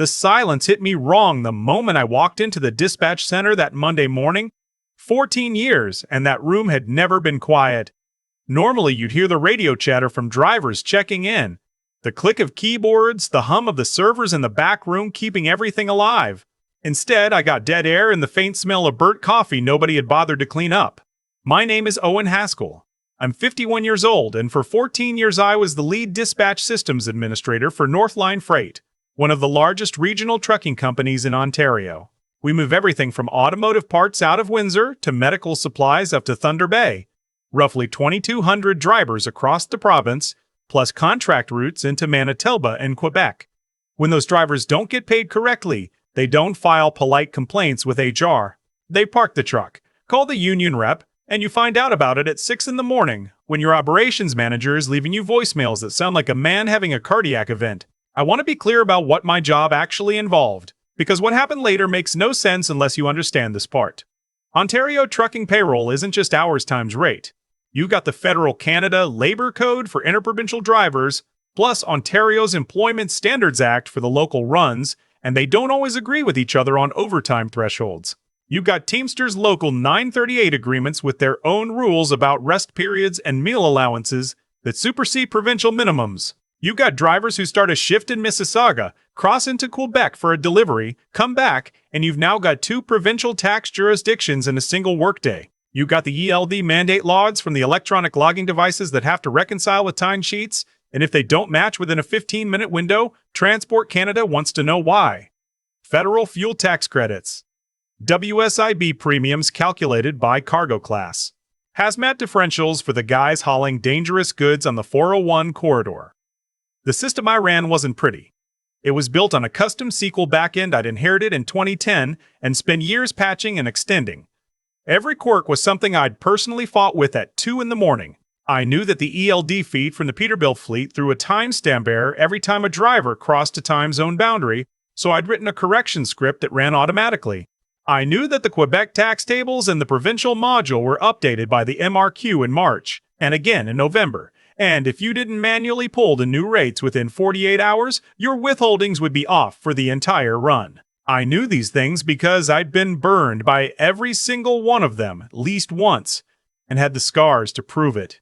The silence hit me wrong the moment I walked into the dispatch center that Monday morning. 14 years, and that room had never been quiet. Normally, you'd hear the radio chatter from drivers checking in, the click of keyboards, the hum of the servers in the back room keeping everything alive. Instead, I got dead air and the faint smell of burnt coffee nobody had bothered to clean up. My name is Owen Haskell. I'm 51 years old, and for 14 years I was the lead dispatch systems administrator for Northline Freight, one of the largest regional trucking companies in Ontario. We move everything from automotive parts out of Windsor to medical supplies up to Thunder Bay. Roughly 2,200 drivers across the province, plus contract routes into Manitoba and Quebec. When those drivers don't get paid correctly, they don't file polite complaints with HR. They park the truck, call the union rep, and you find out about it at 6 in the morning when your operations manager is leaving you voicemails that sound like a man having a cardiac event. I want to be clear about what my job actually involved, because what happened later makes no sense unless you understand this part. Ontario trucking payroll isn't just hours times rate. You've got the Federal Canada Labor Code for interprovincial drivers, plus Ontario's Employment Standards Act for the local runs, and they don't always agree with each other on overtime thresholds. You've got Teamsters Local 938 agreements with their own rules about rest periods and meal allowances that supersede provincial minimums. You've got drivers who start a shift in Mississauga, cross into Quebec for a delivery, come back, and you've now got 2 provincial tax jurisdictions in a single workday. You've got the ELD mandate logs from the electronic logging devices that have to reconcile with timesheets, and if they don't match within a 15-minute window, Transport Canada wants to know why. Federal fuel tax credits. WSIB premiums calculated by cargo class. Hazmat differentials for the guys hauling dangerous goods on the 401 corridor. The system I ran wasn't pretty. It was built on a custom SQL backend I'd inherited in 2010 and spent years patching and extending. Every quirk was something I'd personally fought with at 2 in the morning. I knew that the ELD feed from the Peterbilt fleet threw a timestamp error every time a driver crossed a time zone boundary, so I'd written a correction script that ran automatically. I knew that the Quebec tax tables and the provincial module were updated by the MRQ in March, and again in November, and if you didn't manually pull the new rates within 48 hours, your withholdings would be off for the entire run. I knew these things because I'd been burned by every single one of them at least once, and had the scars to prove it.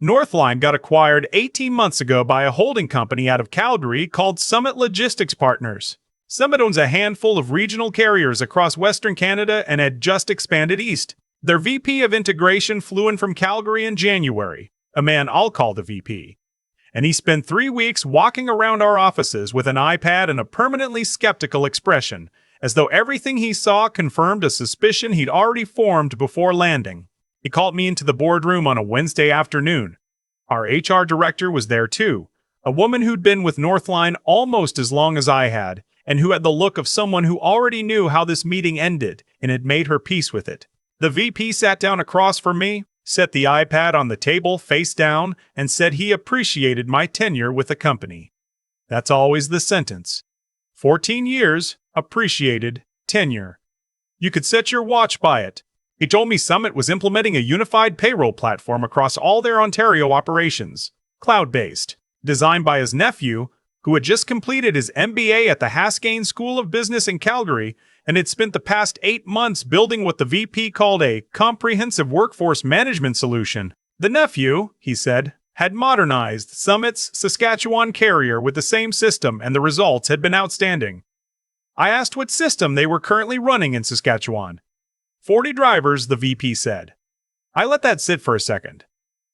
Northline got acquired 18 months ago by a holding company out of Calgary called Summit Logistics Partners. Summit owns a handful of regional carriers across Western Canada and had just expanded east. Their VP of integration flew in from Calgary in January, a man I'll call the VP. And he spent 3 weeks walking around our offices with an iPad and a permanently skeptical expression, as though everything he saw confirmed a suspicion he'd already formed before landing. He called me into the boardroom on a Wednesday afternoon. Our HR director was there too, a woman who'd been with Northline almost as long as I had, and who had the look of someone who already knew how this meeting ended and had made her peace with it. The VP sat down across from me, set the iPad on the table face down, and said he appreciated my tenure with the company. That's always the sentence. 14 years, appreciated, tenure. You could set your watch by it. He told me Summit was implementing a unified payroll platform across all their Ontario operations, cloud-based, designed by his nephew, who had just completed his MBA at the Haskell School of Business in Calgary and had spent the past 8 months building what the VP called a comprehensive workforce management solution. The nephew, he said, had modernized Summit's Saskatchewan carrier with the same system, and the results had been outstanding. I asked what system they were currently running in Saskatchewan. 40 drivers, the VP said. I let that sit for a second.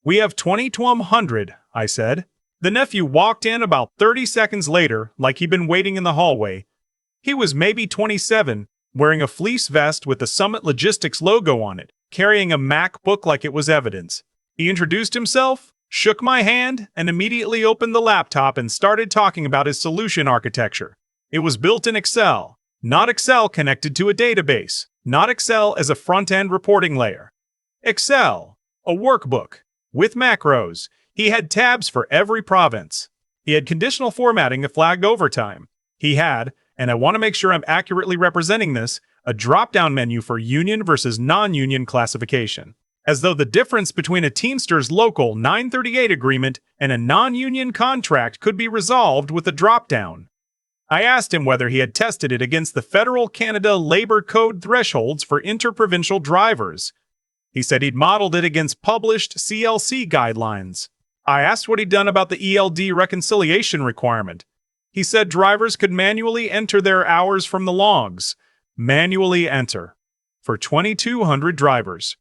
We have 20 to 100, I said. The nephew walked in about 30 seconds later, like he'd been waiting in the hallway. He was maybe 27, wearing a fleece vest with the Summit Logistics logo on it, carrying a MacBook like it was evidence. He introduced himself, shook my hand, and immediately opened the laptop and started talking about his solution architecture. It was built in Excel, not Excel connected to a database, not Excel as a front-end reporting layer. Excel, a workbook, with macros. He had tabs for every province. He had conditional formatting that flagged overtime. He had, and I want to make sure I'm accurately representing this, a drop-down menu for union versus non-union classification, as though the difference between a Teamsters Local 938 agreement and a non-union contract could be resolved with a drop-down. I asked him whether he had tested it against the Federal Canada Labour Code thresholds for interprovincial drivers. He said he'd modeled it against published CLC guidelines. I asked what he'd done about the ELD reconciliation requirement. He said drivers could manually enter their hours from the logs. Manually enter. For 2,200 drivers.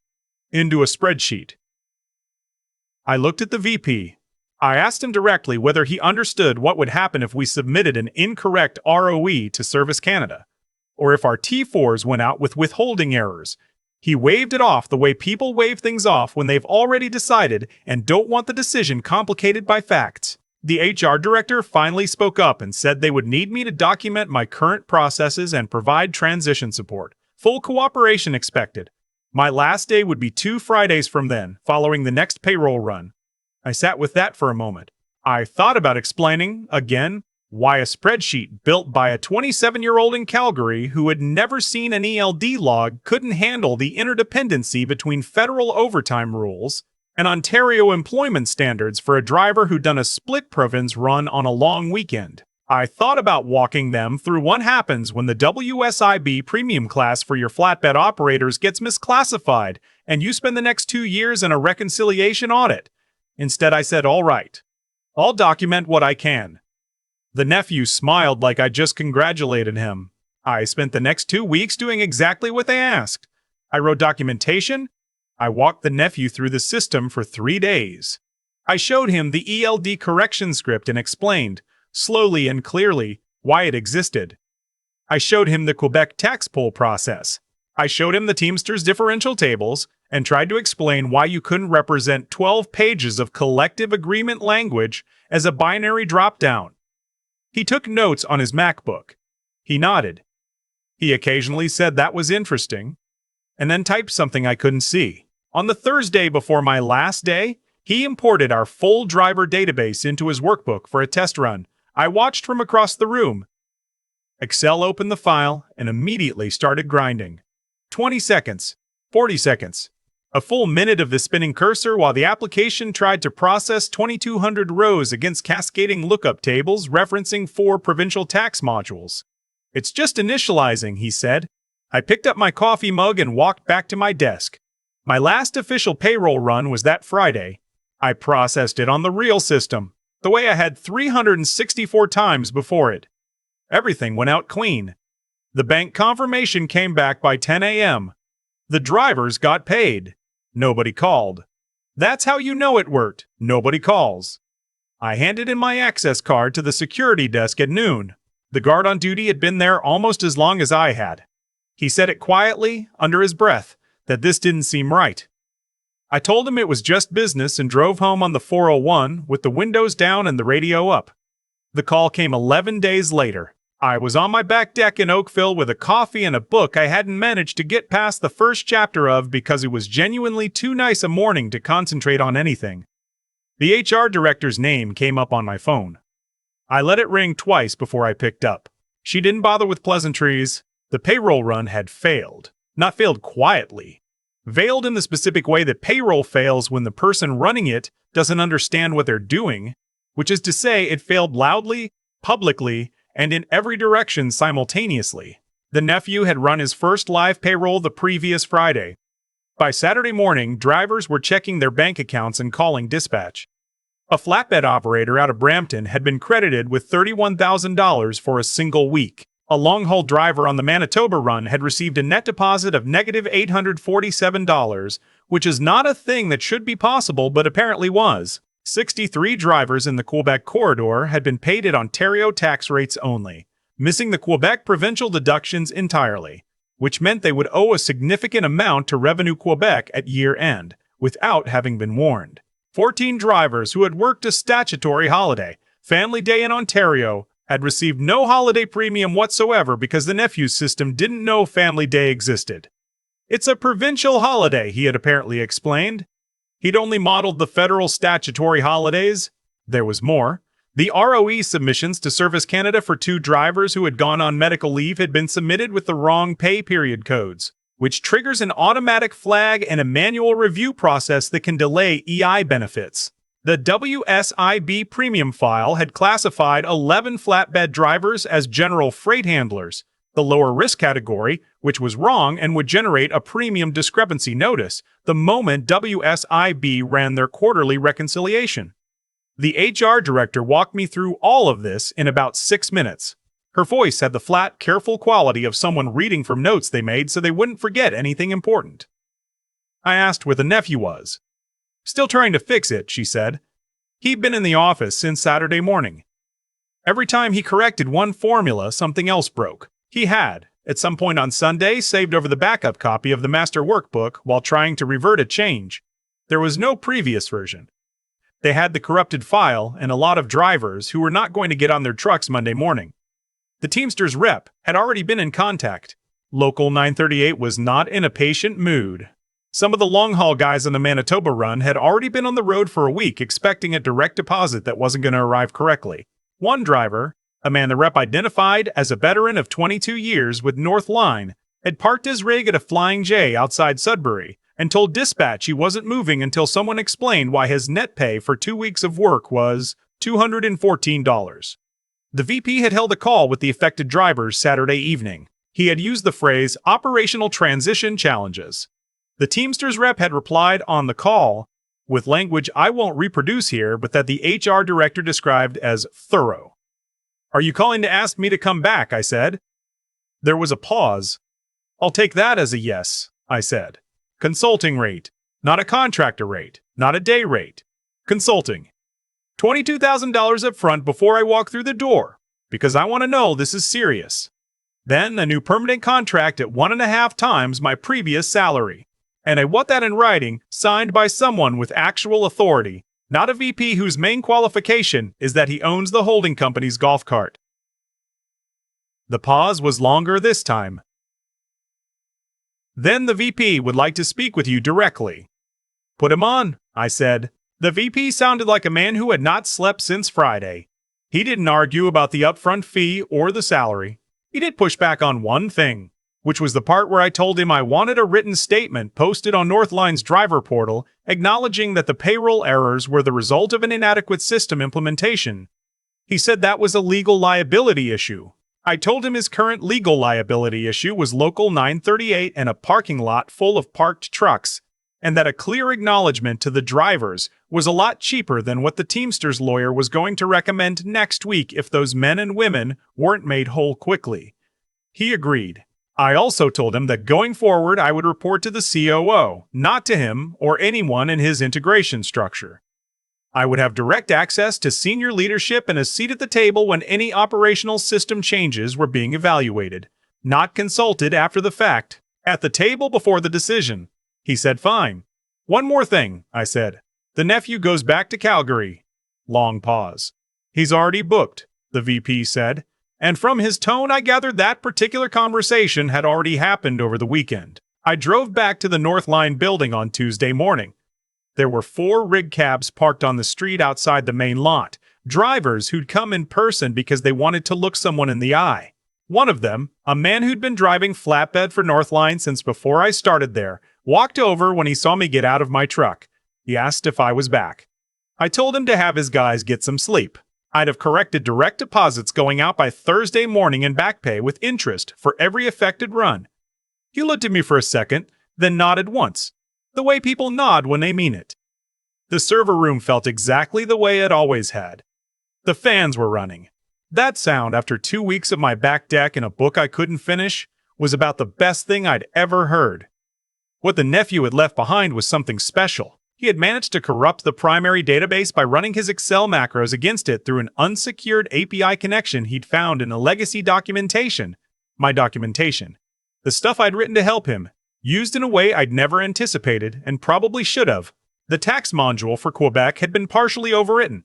Into a spreadsheet. I looked at the VP. I asked him directly whether he understood what would happen if we submitted an incorrect ROE to Service Canada, or if our T4s went out with withholding errors. He waved it off the way people wave things off when they've already decided and don't want the decision complicated by facts. The HR director finally spoke up and said they would need me to document my current processes and provide transition support. Full cooperation expected. My last day would be 2 Fridays from then, following the next payroll run. I sat with that for a moment. I thought about explaining, again, why a spreadsheet built by a 27-year-old in Calgary who had never seen an ELD log couldn't handle the interdependency between federal overtime rules and Ontario employment standards for a driver who'd done a split province run on a long weekend. I thought about walking them through what happens when the WSIB premium class for your flatbed operators gets misclassified and you spend the next 2 years in a reconciliation audit. Instead, I said, all right, I'll document what I can. The nephew smiled like I just congratulated him. I spent the next 2 weeks doing exactly what they asked. I wrote documentation. I walked the nephew through the system for 3 days. I showed him the ELD correction script and explained, slowly and clearly, why it existed. I showed him the Quebec tax pool process. I showed him the Teamsters differential tables and tried to explain why you couldn't represent 12 pages of collective agreement language as a binary drop-down. He took notes on his MacBook. He nodded. He occasionally said that was interesting, and then typed something I couldn't see. On the Thursday before my last day, he imported our full driver database into his workbook for a test run. I watched from across the room. Excel opened the file and immediately started grinding. 20 seconds, 40 seconds, a full minute of the spinning cursor while the application tried to process 2,200 rows against cascading lookup tables referencing 4 provincial tax modules. It's just initializing, he said. I picked up my coffee mug and walked back to my desk. My last official payroll run was that Friday. I processed it on the real system, the way I had 364 times before it. Everything went out clean. The bank confirmation came back by 10 a.m. The drivers got paid. Nobody called. That's how you know it worked. Nobody calls. I handed in my access card to the security desk at noon. The guard on duty had been there almost as long as I had. He said it quietly, under his breath, that this didn't seem right. I told him it was just business and drove home on the 401 with the windows down and the radio up. The call came 11 days later. I was on my back deck in Oakville with a coffee and a book I hadn't managed to get past the first chapter of because it was genuinely too nice a morning to concentrate on anything. The HR director's name came up on my phone. I let it ring twice before I picked up. She didn't bother with pleasantries. The payroll run had failed. Not failed quietly. Veiled in the specific way that payroll fails when the person running it doesn't understand what they're doing, which is to say it failed loudly, publicly, and in every direction simultaneously. The nephew had run his first live payroll the previous Friday. By Saturday morning, drivers were checking their bank accounts and calling dispatch. A flatbed operator out of Brampton had been credited with $31,000 for a single week. A long-haul driver on the Manitoba run had received a net deposit of negative $847, which is not a thing that should be possible but apparently was. 63 drivers in the Quebec corridor had been paid at Ontario tax rates only, missing the Quebec provincial deductions entirely, which meant they would owe a significant amount to Revenue Quebec at year-end, without having been warned. 14 drivers who had worked a statutory holiday, Family Day in Ontario, had received no holiday premium whatsoever because the nephew's system didn't know Family Day existed. It's a provincial holiday, he had apparently explained. He'd only modeled the federal statutory holidays. There was more. The ROE submissions to Service Canada for 2 drivers who had gone on medical leave had been submitted with the wrong pay period codes, which triggers an automatic flag and a manual review process that can delay EI benefits. The WSIB premium file had classified 11 flatbed drivers as general freight handlers, the lower risk category, which was wrong and would generate a premium discrepancy notice the moment WSIB ran their quarterly reconciliation. The HR director walked me through all of this in about 6 minutes. Her voice had the flat, careful quality of someone reading from notes they made so they wouldn't forget anything important. I asked where the nephew was. "Still trying to fix it," she said. "He'd been in the office since Saturday morning. Every time he corrected one formula, something else broke. He had, at some point on Sunday, saved over the backup copy of the master workbook while trying to revert a change. There was no previous version. They had the corrupted file and a lot of drivers who were not going to get on their trucks Monday morning. The Teamsters rep had already been in contact. Local 938 was not in a patient mood. Some of the long-haul guys on the Manitoba run had already been on the road for a week expecting a direct deposit that wasn't going to arrive correctly. One driver, a man the rep identified as a veteran of 22 years with Northline, had parked his rig at a Flying J outside Sudbury and told dispatch he wasn't moving until someone explained why his net pay for 2 weeks of work was $214. The VP had held a call with the affected drivers Saturday evening. He had used the phrase operational transition challenges. The Teamsters rep had replied on the call with language I won't reproduce here, but that the HR director described as thorough. "Are you calling to ask me to come back?" I said. There was a pause. "I'll take that as a yes," I said. "Consulting rate, not a contractor rate, not a day rate. Consulting. $22,000 up front before I walk through the door, because I want to know this is serious. Then a new permanent contract at 1.5 times my previous salary. And I want that in writing, signed by someone with actual authority, not a VP whose main qualification is that he owns the holding company's golf cart." The pause was longer this time. "Then the VP would like to speak with you directly." "Put him on," I said. The VP sounded like a man who had not slept since Friday. He didn't argue about the upfront fee or the salary. He did push back on one thing, which was the part where I told him I wanted a written statement posted on Northline's driver portal acknowledging that the payroll errors were the result of an inadequate system implementation. He said that was a legal liability issue. I told him his current legal liability issue was Local 938 and a parking lot full of parked trucks, and that a clear acknowledgement to the drivers was a lot cheaper than what the Teamsters lawyer was going to recommend next week if those men and women weren't made whole quickly. He agreed. I also told him that going forward I would report to the COO, not to him or anyone in his integration structure. I would have direct access to senior leadership and a seat at the table when any operational system changes were being evaluated, not consulted after the fact, at the table before the decision. He said fine. "One more thing," I said. "The nephew goes back to Calgary." Long pause. "He's already booked," the VP said, and from his tone I gathered that particular conversation had already happened over the weekend. I drove back to the Northline building on Tuesday morning. There were 4 rig cabs parked on the street outside the main lot, drivers who'd come in person because they wanted to look someone in the eye. One of them, a man who'd been driving flatbed for Northline since before I started there, walked over when he saw me get out of my truck. He asked if I was back. I told him to have his guys get some sleep. I'd have corrected direct deposits going out by Thursday morning and back pay with interest for every affected run. He looked at me for a second, then nodded once, the way people nod when they mean it. The server room felt exactly the way it always had. The fans were running. That sound, after 2 weeks of my back deck and a book I couldn't finish, was about the best thing I'd ever heard. What the nephew had left behind was something special. He had managed to corrupt the primary database by running his Excel macros against it through an unsecured API connection he'd found in a legacy documentation. My documentation. The stuff I'd written to help him, used in a way I'd never anticipated and probably should have. The tax module for Quebec had been partially overwritten.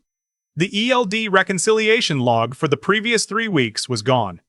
The ELD reconciliation log for the previous 3 weeks was gone.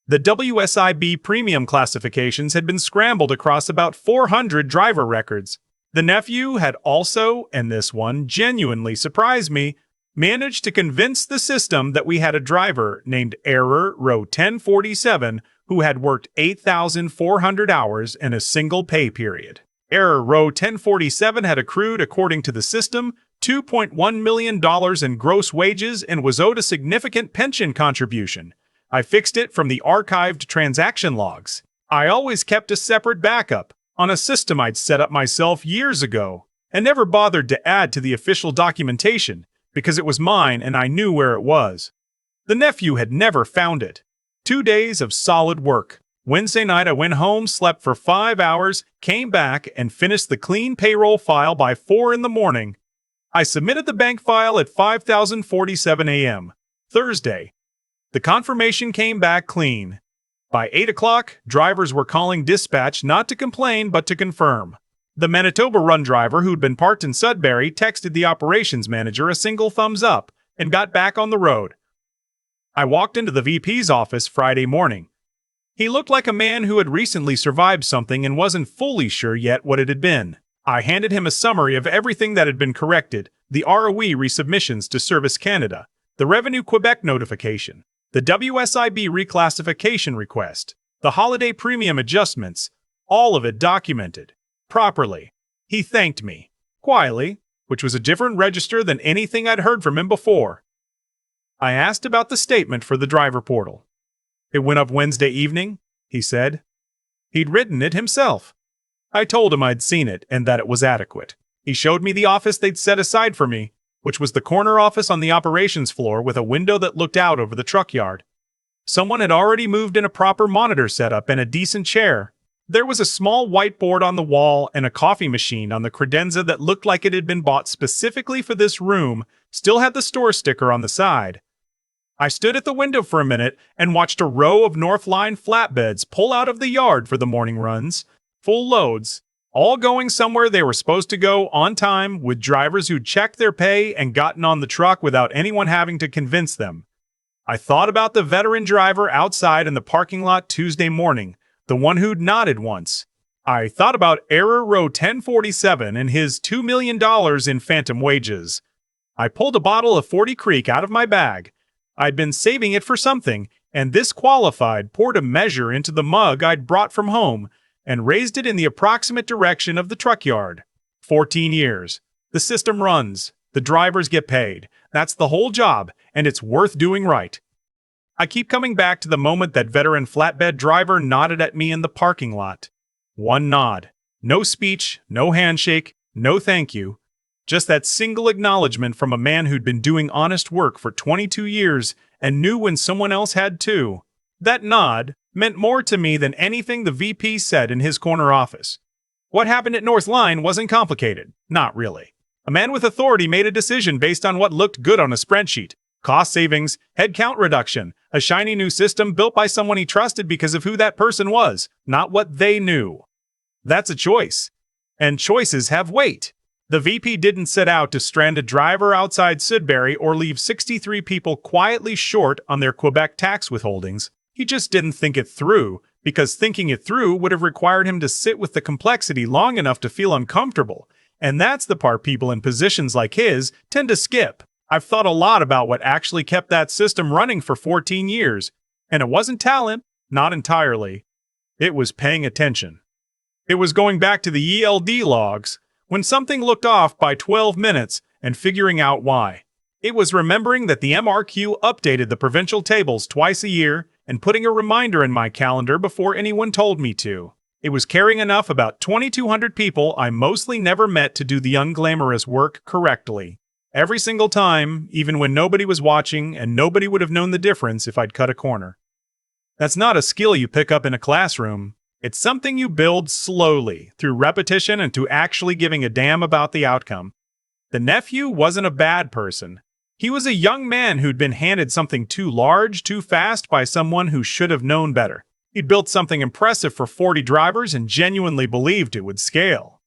The WSIB premium classifications had been scrambled across about 400 driver records. The nephew had also, and this one genuinely surprised me, managed to convince the system that we had a driver named Error Row 1047 who had worked 8,400 hours in a single pay period. Error Row 1047 had accrued, according to the system, $2.1 million in gross wages and was owed a significant pension contribution. I fixed it from the archived transaction logs. I always kept a separate backup on a system I'd set up myself years ago and never bothered to add to the official documentation because it was mine and I knew where it was. The nephew had never found it. 2 days of solid work. Wednesday night I went home, slept for 5 hours, came back, and finished the clean payroll file by 4 in the morning. I submitted the bank file at 5:47 a.m. Thursday. The confirmation came back clean. By 8 o'clock, drivers were calling dispatch not to complain but to confirm. The Manitoba run driver who'd been parked in Sudbury texted the operations manager a single thumbs up and got back on the road. I walked into the VP's office Friday morning. He looked like a man who had recently survived something and wasn't fully sure yet what it had been. I handed him a summary of everything that had been corrected, the ROE resubmissions to Service Canada, the Revenue Quebec notification, the WSIB reclassification request, the holiday premium adjustments, all of it documented properly. He thanked me, quietly, which was a different register than anything I'd heard from him before. I asked about the statement for the driver portal. It went up Wednesday evening, he said. He'd written it himself. I told him I'd seen it and that it was adequate. He showed me the office they'd set aside for me, which was the corner office on the operations floor with a window that looked out over the truck yard. Someone had already moved in a proper monitor setup and a decent chair. There was a small whiteboard on the wall and a coffee machine on the credenza that looked like it had been bought specifically for this room, still had the store sticker on the side. I stood at the window for a minute and watched a row of Northline flatbeds pull out of the yard for the morning runs, full loads, all going somewhere they were supposed to go on time with drivers who'd checked their pay and gotten on the truck without anyone having to convince them. I thought about the veteran driver outside in the parking lot Tuesday morning, the one who'd nodded once. I thought about Error Row 1047 and his $2 million in phantom wages. I pulled a bottle of 40 Creek out of my bag. I'd been saving it for something, and this qualified poured a measure into the mug I'd brought from home and raised it in the approximate direction of the truck yard. 14 years. The system runs. The drivers get paid. That's the whole job, and it's worth doing right. I keep coming back to the moment that veteran flatbed driver nodded at me in the parking lot. One nod. No speech, no handshake, no thank you. Just that single acknowledgement from a man who'd been doing honest work for 22 years and knew when someone else had too. That nod meant more to me than anything the VP said in his corner office. What happened at Northline wasn't complicated. Not really. A man with authority made a decision based on what looked good on a spreadsheet. Cost savings, headcount reduction, a shiny new system built by someone he trusted because of who that person was, not what they knew. That's a choice. And choices have weight. The VP didn't set out to strand a driver outside Sudbury or leave 63 people quietly short on their Quebec tax withholdings. He just didn't think it through, because thinking it through would have required him to sit with the complexity long enough to feel uncomfortable. And that's the part people in positions like his tend to skip. I've thought a lot about what actually kept that system running for 14 years, and it wasn't talent, not entirely. It was paying attention. It was going back to the ELD logs, when something looked off by 12 minutes, and figuring out why. It was remembering that the MRQ updated the provincial tables twice a year and putting a reminder in my calendar before anyone told me to. It was caring enough about 2,200 people I mostly never met to do the unglamorous work correctly. Every single time, even when nobody was watching and nobody would have known the difference if I'd cut a corner. That's not a skill you pick up in a classroom. It's something you build slowly, through repetition and to actually giving a damn about the outcome. The nephew wasn't a bad person. He was a young man who'd been handed something too large, too fast by someone who should have known better. He'd built something impressive for 40 drivers and genuinely believed it would scale.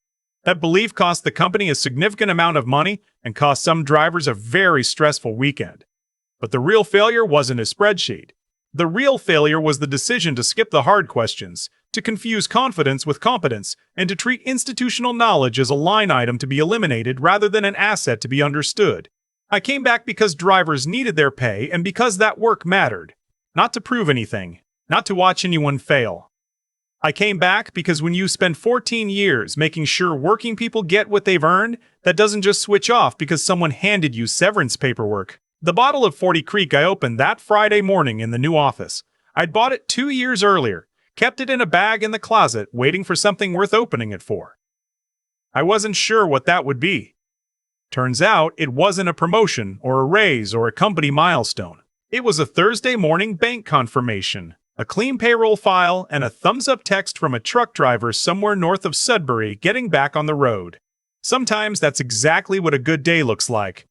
That belief cost the company a significant amount of money and cost some drivers a very stressful weekend. But the real failure wasn't his spreadsheet. The real failure was the decision to skip the hard questions, to confuse confidence with competence, and to treat institutional knowledge as a line item to be eliminated rather than an asset to be understood. I came back because drivers needed their pay and because that work mattered. Not to prove anything, not to watch anyone fail. I came back because when you spend 14 years making sure working people get what they've earned, that doesn't just switch off because someone handed you severance paperwork. The bottle of 40 Creek I opened that Friday morning in the new office. I'd bought it 2 years earlier, kept it in a bag in the closet, waiting for something worth opening it for. I wasn't sure what that would be. Turns out it wasn't a promotion or a raise or a company milestone. It was a Thursday morning bank confirmation, a clean payroll file, and a thumbs-up text from a truck driver somewhere north of Sudbury getting back on the road. Sometimes that's exactly what a good day looks like.